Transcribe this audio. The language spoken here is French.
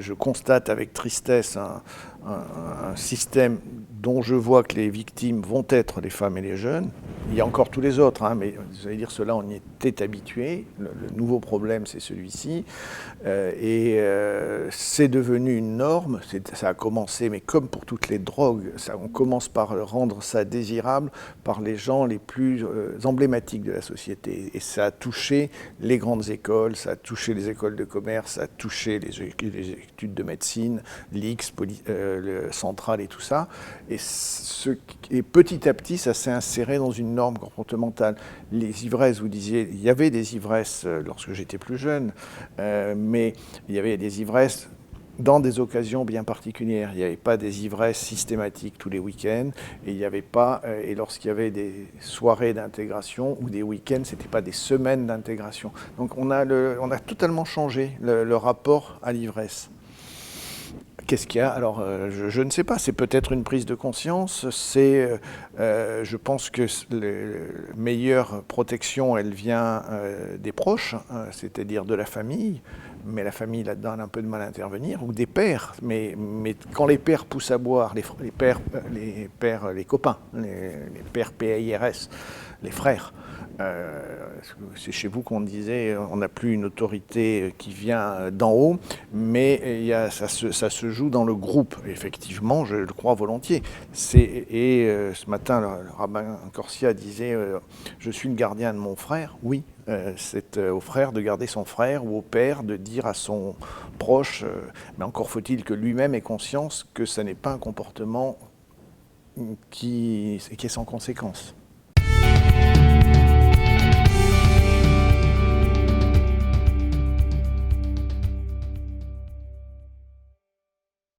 je constate avec tristesse un système dont je vois que les victimes vont être les femmes et les jeunes. Il y a encore tous les autres, hein, mais vous allez dire cela, on y était habitué. Le nouveau problème, c'est celui-ci. C'est devenu une norme. Ça a commencé, mais comme pour toutes les drogues, on commence par rendre ça désirable par les gens les plus emblématiques de la société. Et ça a touché les grandes écoles, ça a touché les écoles de commerce, ça a touché les études de médecine, l'X, le Central et tout ça. Et petit à petit, ça s'est inséré dans une norme comportementale. Les ivresses, vous disiez, il y avait des ivresses lorsque j'étais plus jeune, mais il y avait des ivresses dans des occasions bien particulières. Il n'y avait pas des ivresses systématiques tous les week-ends, et il n'y avait pas, et lorsqu'il y avait des soirées d'intégration ou des week-ends, ce n'était pas des semaines d'intégration. Donc on a totalement changé le rapport à l'ivresse. Qu'est-ce qu'il y a? Alors, je ne sais pas, c'est peut-être une prise de conscience, je pense que la meilleure protection, elle vient des proches, c'est-à-dire de la famille, mais la famille là-dedans a un peu de mal à intervenir, ou des pères, mais quand les pères poussent à boire, les copains, les pères PAIRS, les frères, c'est chez vous qu'on disait on n'a plus une autorité qui vient d'en haut, mais ça se joue dans le groupe. Effectivement, je le crois volontiers. Ce matin, le rabbin Corsia disait je suis le gardien de mon frère. Oui, c'est au frère de garder son frère, ou au père de dire à son proche, mais encore faut-il que lui-même ait conscience que ce n'est pas un comportement qui est sans conséquence.